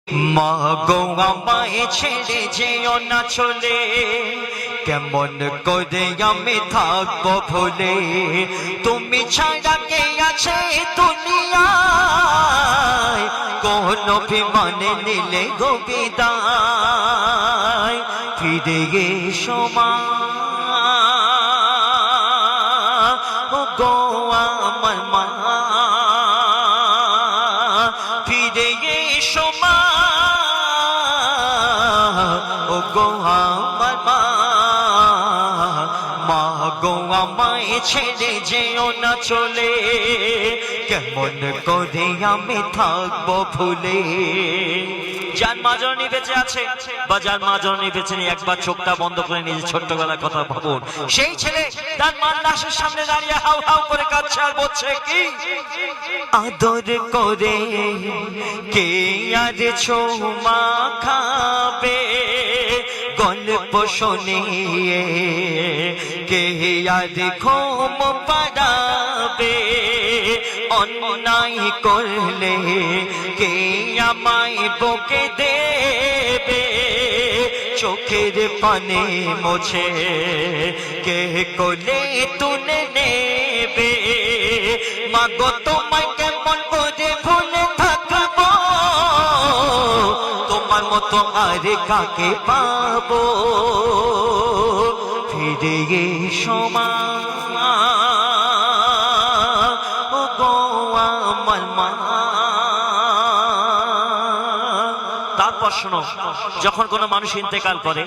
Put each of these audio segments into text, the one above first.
মা গো আমায় ছেড়ে যেও না চলে, কেমন করে আমি থাকবো ভুলে। তুমি ছাড়া কে আছে দুনিয়ায়, কোন অভিমানে নিলে গো বিদায়। ফিরে এসো মা গো আমার মা, ফিরে এসো মা ও গো আমার মা। মা গো আমায় ছেড়ে যেও না চলে, কেমন করে আমি থাকবো ভুলে। যার মা জননী বেঁচে আছে বা যার মা জননী বেঁচে নেই, একবার চোখটা বন্ধ করে নিজের ছোট্টবেলার কথা ভাবুন। সেই ছেলে তার মার লাশের সামনে দাঁড়িয়ে হাউ হাউ করে কাঁদছে আর বলছে কি, আদর করে কে আর ছোমা খাবে, গল্প শুনিয়ে কে আর ঘুম পাড়াবে, অন্যায় করলে কে আমায় বকে দেবে, চোখের পানে মোছে কে কোলে তুলে নেবে। মাগো তোমায় কেমন করে ভুলে থাকবো, তোমার মতো আর কাকে পাবো। ফিরে এসো মা ও গো আমার মা। তারপর শোনো, যখন কোনো মানুষ ইন্তেকাল করে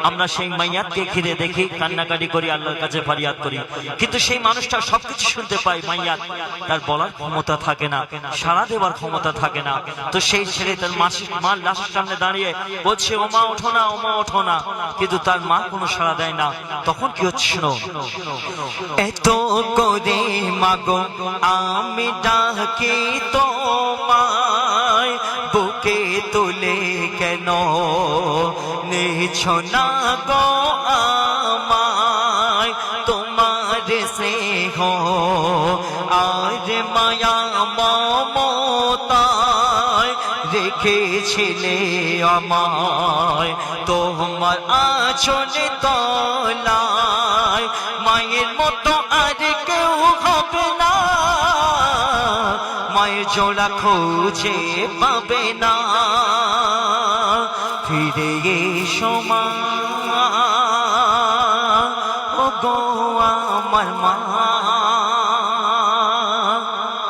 আমরা সেই মাইয়াতকে ঘিরে দেখি, কান্নাকাটি করি, আল্লাহর কাছে ফরিয়াদ করি, কিন্তু সেই মানুষটা সবকিছু শুনতে পায়, মাইয়াত তার বলার ক্ষমতা থাকে না, সাড়া দেওয়ার ক্ষমতা থাকে না। তো সেই ছেলে তার মার লাশের সামনে দাঁড়িয়ে বলছে ও মা ওঠো না, ও মা ওঠো না, কিন্তু তার মা কোনো সাড়া দেয় না। তখন কি হচ্ছে শোনো, এত করে মাগো আমি ডাকি তোমায়, বুকে তুলে কেন নিছো না গো আমায়। তোমার স্নেহ আর মায়া মমতায় রেখেছিলে আমায় তোমার আঁচলে তলায়। মায়ের মতো আর কেউ হবে না, মায়ের জোড়া খুঁজে পাবে না। ফিরে এসো মা ও গো আমার মা।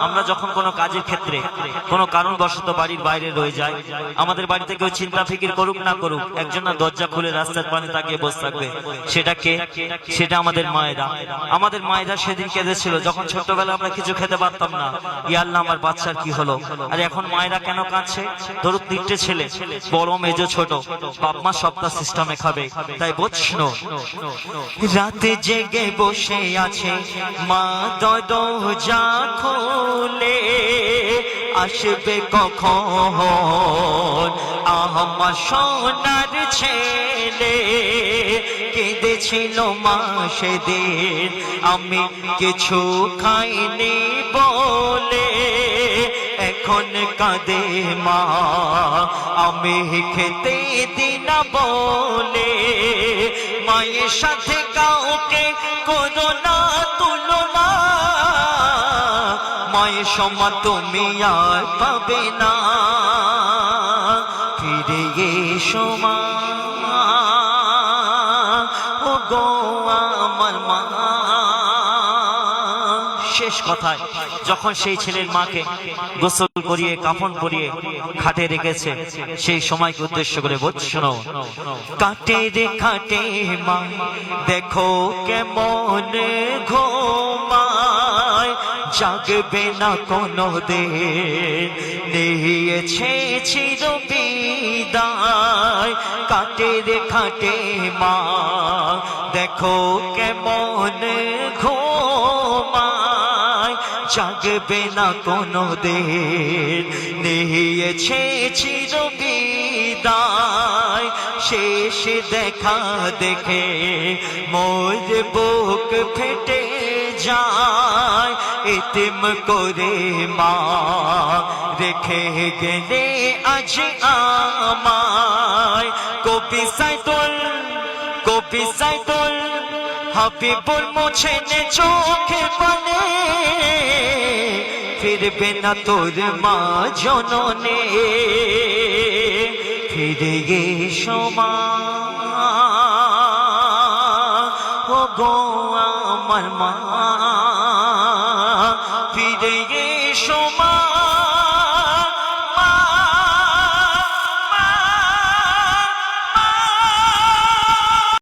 আমরা যখন কোনো কাজের ক্ষেত্রে কোনো কারণবশত বাড়ির বাইরে রয়ে যায়, আমাদের বাড়িতে কেউ চিন্তা ফিকির করুক না করুক, একজন না দরজা খুলে রাস্তার পানে তাকিয়ে বসে থাকবে। সেটা কে? সেটা আমাদের মায়েরা। আমাদের মায়েরা সেদিন কেঁদেছিল যখন ছোট্টবেলা আমরা কিছু খেতে পারতাম না, ইয়া আল্লাহ আমার বাচ্চার কি হলো। আর এখন মায়েরা কেন কাঁদছে? ধরুন তিনটে ছেলে, বড় মেজো ছোট, বাপ মা সপ্তাহ সিস্টেমে খাবে, তাই বুঝছো রাতে জেগে বসে আছে মা দরজা খুলে, আসবে কখন আমার সোনার ছেলে। কেঁদেছিল মা সেদিন আমি কিছু খাইনি বলে, এখন কাঁদে মা আমি খেতে দিনা বলে। মায়ের সাথে কাউকে করো না তুলনা, মায়ের সমান তুমি আর পাবে না। ফিরে এসো মা ও গো আমার মা। শেষ কথায় যখন সেই ছেলের মাকে গোসল করিয়ে কাফন পরিয়ে খাটে রেখেছে, সেই সময়কে উদ্দেশ্য করে বলছে শোনো, কাটে রে খাটে মা দেখো কেমন ঘুমায়, জাগবে না কোনো দিন নিয়েছে চির বিদায়। কাটে রে খাটে মা দেখো কেমন ঘুমায়, জাগবে না কোনো দিন নিয়েছে চির বিদায়। শেষ দেখা দেখে মোর বুক ফেটে যায়, এতিম করে মা রেখে গেলে আজ আমায়। কবি সাইদুল হাবিবুল মুছে নে চোখে পানে, ফিরবে না তোর মা জননে, ফিরে এসো মা ও গো আমার মা, ফিরে এসো মা।